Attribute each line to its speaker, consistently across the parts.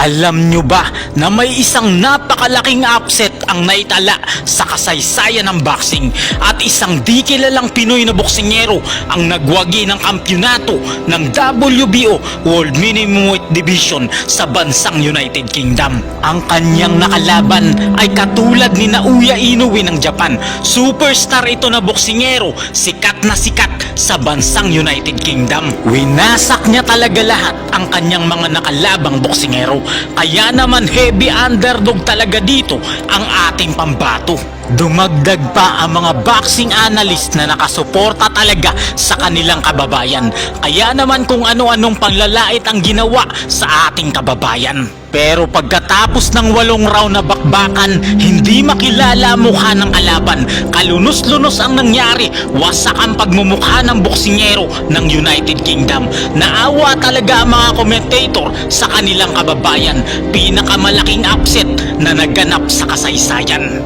Speaker 1: Alam nyo ba na may isang napakalaking upset ang naitala sa kasaysayan ng boxing at isang di kilalang Pinoy na boksingero ang nagwagi ng kampyonato ng WBO World Minimum Weight Division sa bansang United Kingdom. Ang kanyang nakalaban ay katulad ni Naoya Inoue ng Japan. Superstar ito na boksingero, sikat na sikat sa bansang United Kingdom. Winasak niya talaga lahat ang kanyang mga nakalabang boksingero. Kaya naman heavy underdog talaga dito ang ating pambato. Dumagdag pa ang mga boxing analyst na nakasuporta talaga sa kanilang kababayan. Kaya naman kung ano-anong panlalait ang ginawa sa ating kababayan. Pero pagkatapos ng 8 round na bakbakan, hindi makilala mukha ng kalaban. Kalunos-lunos ang nangyari. Wasak ang pagmumukha ng boksingero ng United Kingdom. Naawa talaga ang mga commentator sa kanilang kababayan. Pinakamalaking upset na naganap sa kasaysayan.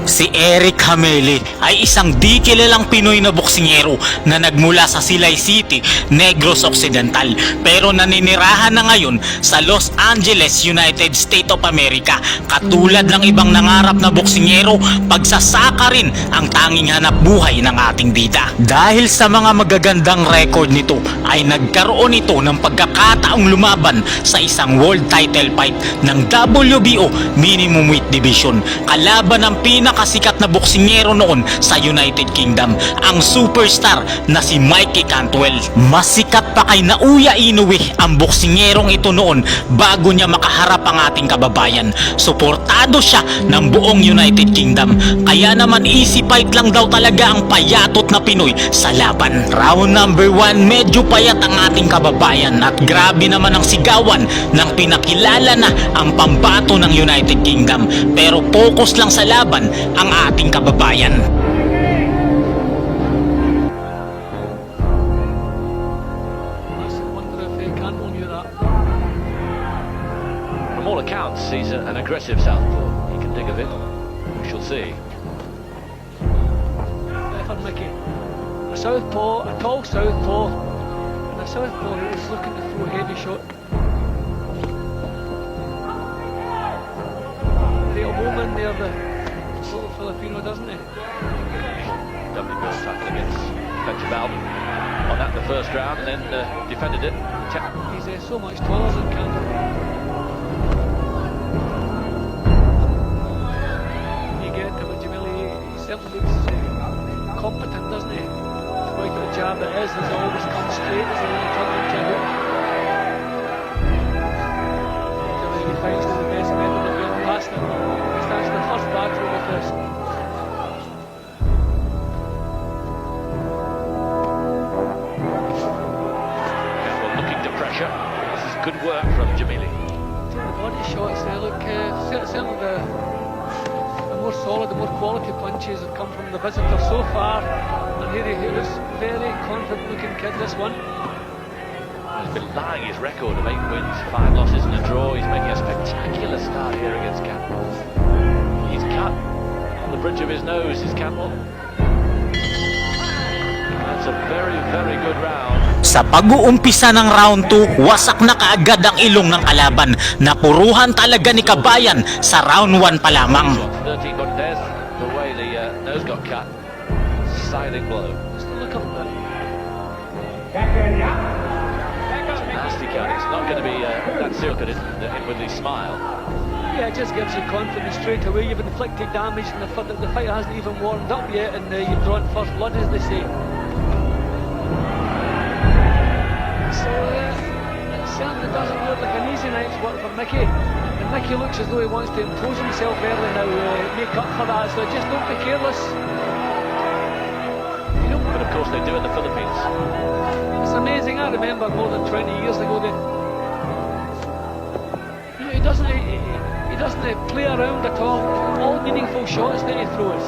Speaker 1: Si Eric Hameli ay isang di kilalang Pinoy na boksingero na nagmula sa Silay City, Negros Occidental pero naninirahan na ngayon sa Los Angeles, United States of America. Katulad ng ibang nangarap na boksingero, pagsasaka rin ang tanging hanap buhay ng ating bida. Dahil sa mga magagandang record nito ay nagkaroon ito ng pagkakataong lumaban sa isang world title fight ng WBO Minimum Weight Division. Kalaban ng pinakasikat na boksingero noon sa United Kingdom, ang superstar na si Mikey Cantwell. Mas sikat pa kay Naoya Inoue ang boksingerong ito noon bago niya makaharap ang ating kababayan. Suportado siya ng buong United Kingdom. Kaya naman easy fight lang daw talaga ang payatot na Pinoy sa laban. Round number 1, medyo payat ang ating kababayan at grabe naman ang sigawan ng pinakilala na ang pambato ng United Kingdom. Pero focus lang sa laban ang ating kababayan.
Speaker 2: From all accounts, he's an aggressive southpaw. He can dig a bit. We shall see.
Speaker 3: For Mickey, a southpaw, a tall southpaw, and a southpaw who is looking to throw a heavy shot. The woman there, the little Filipino, doesn't he?
Speaker 2: WBO title against Benjamin on that the first round, and then defended it.
Speaker 3: He's so much taller than Campbell. You get to with Jamili, he certainly looks competent, doesn't he? Despite the jab it is, has always come straight as he turns into a hook. He finds the best method of getting past him. He starts the first battle with this.
Speaker 2: Campbell looking to pressure. This is good work from Jamili.
Speaker 3: The body shots, they look certainly the more solid, the more quality punches have come from the visitor so far. And here he looks very confident looking kid, this one.
Speaker 2: He's been lying his record of 8 wins, 5 losses and a draw. He's making a spectacular start here against Campbell. He's cut on the bridge of his nose, is Campbell. That's a very, very good round.
Speaker 1: Sa pag-uumpisa ng round 2, wasak na kaagad ang ilong ng kalaban. Napuruhan talaga ni Kabayan sa round 1 pa lamang.
Speaker 2: 13, but there's the way the nose got cut. Scything blow.
Speaker 3: Just a look up there.
Speaker 2: Nasty cut. It's not going to be that serious with his smile.
Speaker 3: Yeah, it just gives you confidence straight away. You've inflicted damage and the fight hasn't even warmed up yet, and you've drawn first blood, as they say. So it certainly doesn't look like an easy night's work for Mickey. And Mickey looks as though he wants to impose himself early now, make up for that. So just don't be careless.
Speaker 2: But of course they do in the Philippines.
Speaker 3: It's amazing. I remember more than 20 years ago that he doesn't play around at all. All meaningful shots that he throws.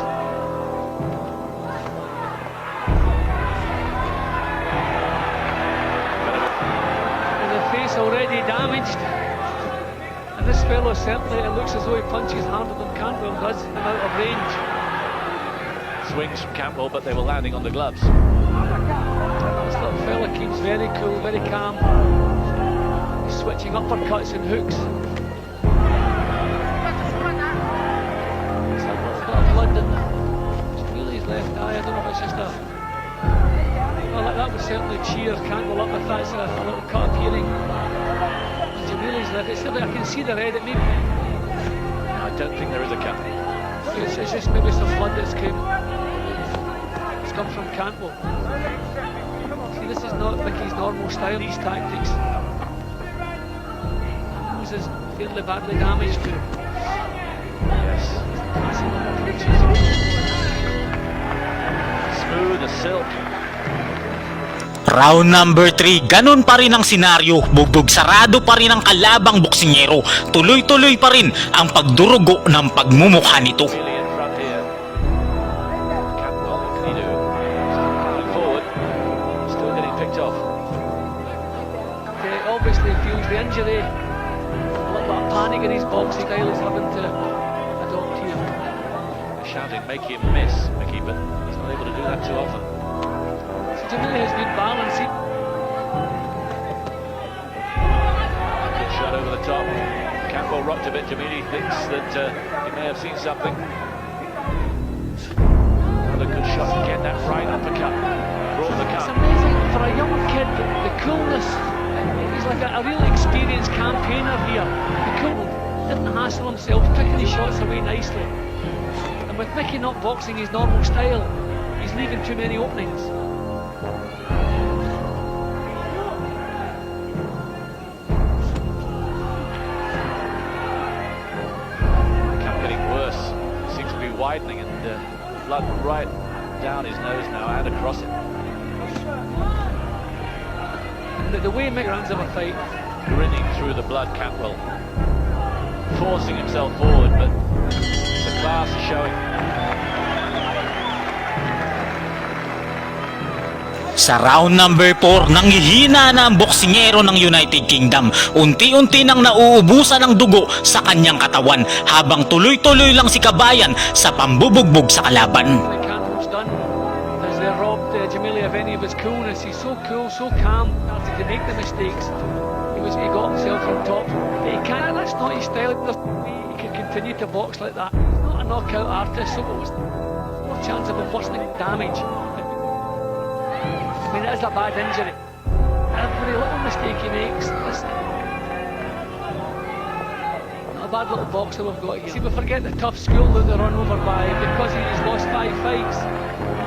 Speaker 3: And the face already damaged. And this fellow certainly, it looks as though he punches harder than Cantwell does and out of range.
Speaker 2: Swings from Campbell, but they were landing on the gloves.
Speaker 3: very cool, very calm. He's switching uppercuts and hooks. There's a little bit of blood in Jamili's left eye. I don't know if it's just a... Well, that would certainly cheer Cantwell up if that's a little cut of hearing. Jamili's left. It's still, I can see the red. It maybe...
Speaker 2: I don't think there is a cut.
Speaker 3: It's just maybe some blood that's come from Cantwell. See, this is not Mickey's normal style, these tactics. This is fairly badly damaged too.
Speaker 2: Yes. Smooth as silk.
Speaker 1: Round number 3, ganun pa rin ang senaryo, bugbog sarado pa rin ang kalabang boksingero, tuloy-tuloy pa rin ang pagdurugo ng pagmumukha nito.
Speaker 2: Really in front here. Cantwell, what can he do? Still coming forward. Still getting picked off.
Speaker 3: Obviously feels the injury, a little bit of panic in his boxing style is having to adopt here.
Speaker 2: Shouting, make him miss, Mickey, but he's not able to do that too often.
Speaker 3: Jamili has good balance.
Speaker 2: Good shot over the top. Cantwell rocked a bit. Jamili thinks that he may have seen something. Another good shot again. That right uppercut brought the
Speaker 3: It's
Speaker 2: cut.
Speaker 3: amazing for a young kid, the coolness. He's like a really experienced campaigner here. The cool didn't hassle himself, picking his shots away nicely. And with Mickey not boxing his normal style, he's leaving too many openings.
Speaker 2: Widening and blood right down his nose now and across it.
Speaker 3: The way Mick runs of a fight,
Speaker 2: Grinning through the blood, Cantwell forcing himself forward, but the class is showing.
Speaker 1: Sa round number 4, nanghihina na ang boksingero ng United Kingdom. Unti-unti nang nauubusan ng dugo sa kanyang katawan habang tuloy-tuloy lang si Kabayan sa pambubugbog sa kalaban.
Speaker 3: the Cantwell's done has robbed Jamili of any of his coolness. He's so cool, so calm, started to make the mistakes. He got himself on top. But he can't, that's not his style. There's no way he can continue to box like that. He's not a knockout artist, so there's more chance of him worsening damage. I mean, that is a bad injury. Every little mistake he makes, it's not a bad little boxer we've got here. See, we forget the tough school that they're run over by because he's lost 5 fights.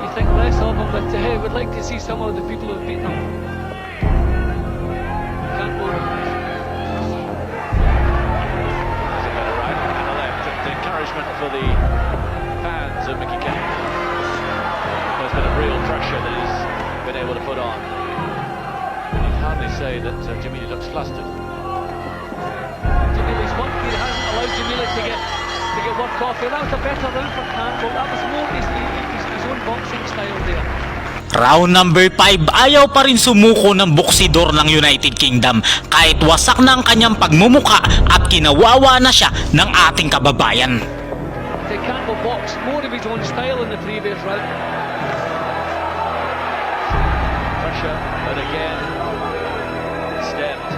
Speaker 3: You think less of him, but we'd like to see some of the people who've beaten him. Can't go.
Speaker 2: There's a better right and a left. And encouragement for the fans of Mickey Cantwell. There's been a real pressure that he's been able to put on. You'd hardly say that Jamili looks flustered.
Speaker 3: Jamili's work here hasn't allowed Jamili to get work off here. That was a better round for Cantwell. That was more his own boxing style there.
Speaker 1: Round number 5, ayaw pa rin sumuko ng boksidor ng United Kingdom kahit wasak na ang kanyang pagmumuka at kinawawa na siya ng ating kababayan.
Speaker 3: Cantwell boxed more of his own style in the previous round.
Speaker 2: Pressure, but again, stepped.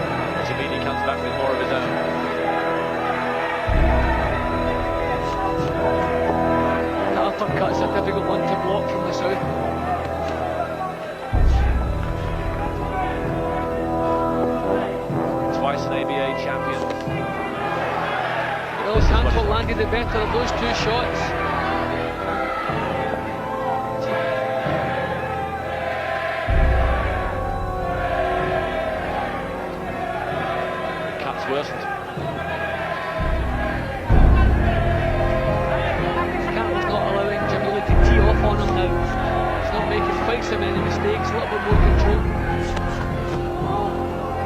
Speaker 2: Jamili comes back with more of his own.
Speaker 3: The uppercut's a difficult one to block from the south.
Speaker 2: Twice an ABA champion.
Speaker 3: Well, Cantwell landed the better of those 2 shots.
Speaker 2: Cuts worsened.
Speaker 3: Cantwell's not allowing Jamili to tee off on him now. He's not making quite so many mistakes, a little bit more control.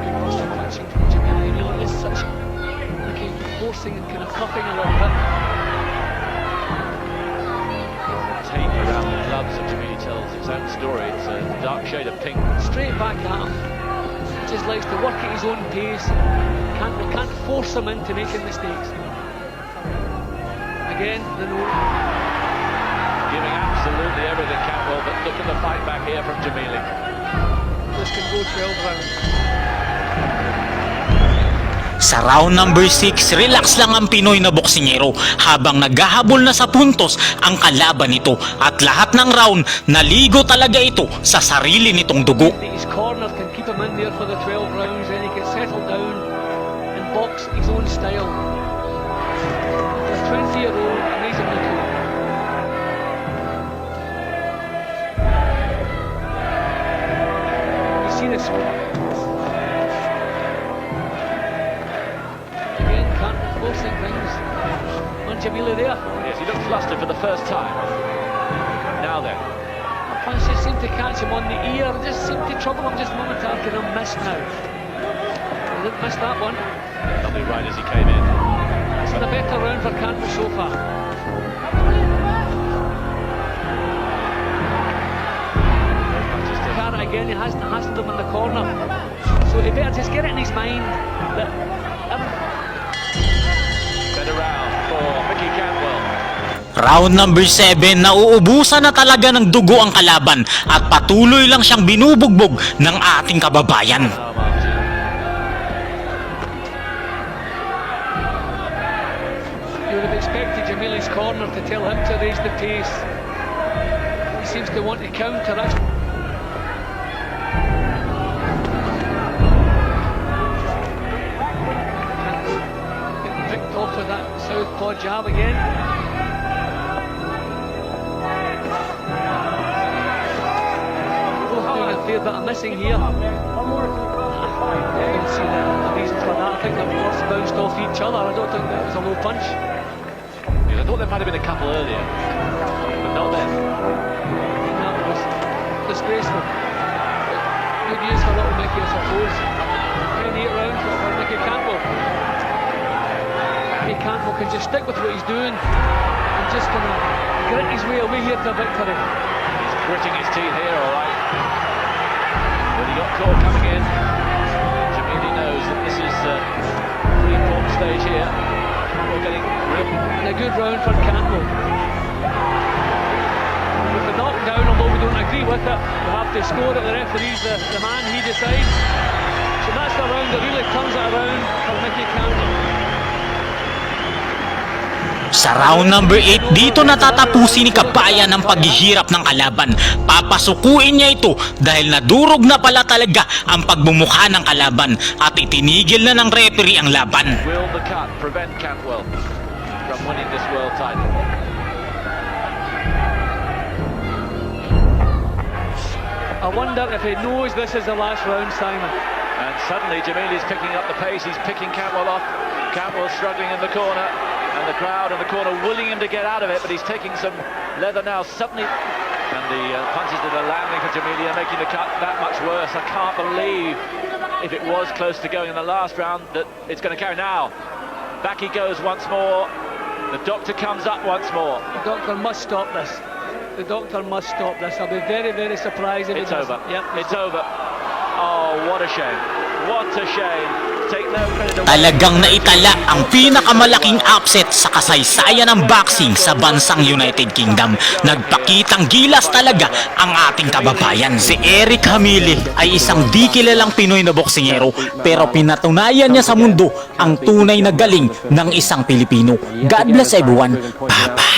Speaker 3: Good posture punching from Jamili. He really is such looking forcing and kind of cuffing a little bit.
Speaker 2: Tape around the gloves of Jamili tells its own story. It's a dark shade of pink.
Speaker 3: Straight back at him. Just likes to work at his own pace. Can't force him into making mistakes. Again, the no.
Speaker 2: Giving absolutely everything, Cantwell, but look at the fight back here from Jamili.
Speaker 3: this can go 12 rounds.
Speaker 1: Sa round number 6, relax lang ang Pinoy na boksingero habang naghahabol na sa puntos ang kalaban nito at lahat ng round naligo talaga ito sa sarili nitong dugo.
Speaker 3: His corner can keep him in there for the 12 rounds, then he can settle down and box his own style. The 20-year-old, amazingly cool. You've seen it. Again, can't forcing things on Jamila there.
Speaker 2: Yes, he looked flustered for the first time. Now then,
Speaker 3: Punches seem to catch him on the ear, just seem to trouble him just momentarily. Can have missed now. He didn't miss that one.
Speaker 2: lovely right as he came in.
Speaker 3: It's been a better round for Campbell so far. Cara again, he hasn't hassled him in the corner. So he better just get it in his mind that
Speaker 2: Better round for Mickey Cantwell.
Speaker 1: Round number 7, nauubusan na talaga ng dugo ang kalaban at patuloy lang siyang binubugbog ng ating kababayan.
Speaker 3: you would have expected Jamili's corner to tell him to raise the pace. He seems to want to counter it. Getting picked off with that southpaw jab again. Both doing a fair bit of missing here. I don't see the reason for that. I think they've both bounced off each other. I don't think that was a low punch.
Speaker 2: Yes, I thought there might have been a couple earlier, but not then.
Speaker 3: That was disgraceful. Good news for little Mickey, I suppose. 28 rounds for Mickey Campbell. Mickey Campbell can just stick with what he's doing and just kind of grit his way away here to victory.
Speaker 2: He's gritting his teeth here, all right. But he got caught coming in. Jamili knows that this is a pretty important stage here. We're getting real.
Speaker 3: And a good round for Campbell. With the knockdown, although we don't agree with it, we have to score it. The referee's the man, he decides. So that's the round that really turns it around for Mickey Campbell.
Speaker 1: Sa round number 8, dito natatapusin ni Kabayan ang paghihirap ng kalaban. Papasukuin niya ito dahil nadurog na pala talaga ang pagbumukha ng kalaban at itinigil na ng referee ang laban.
Speaker 2: Will the cut prevent Cantwell from winning this world title?
Speaker 3: I wonder if he knows this is the last round, Simon.
Speaker 2: And suddenly Jamili's picking up the pace. He's picking Cantwell off. Cantwell's struggling in the corner. And the crowd in the corner willing him to get out of it, but he's taking some leather now suddenly. And the punches that are landing for Jamili are making the cut that much worse. I can't believe, if it was close to going in the last round, that it's going to carry now. Back he goes once more. The doctor comes up once more.
Speaker 3: The doctor must stop this. The doctor must stop this. I'll be very, very surprised if
Speaker 2: It's
Speaker 3: he
Speaker 2: over.
Speaker 3: doesn't. Yep,
Speaker 2: It's over. Oh, what a shame. What a shame. Take no credit away.
Speaker 1: Talagang naitala ang pinakamalaking upset sa kasaysayan ng boxing sa bansang United Kingdom. Nagpakitang gilas talaga ang ating kababayan. Si Eric Hamili ay isang di kilalang Pinoy na boksingero pero pinatunayan niya sa mundo ang tunay na galing ng isang Pilipino. God bless everyone. Bye-bye.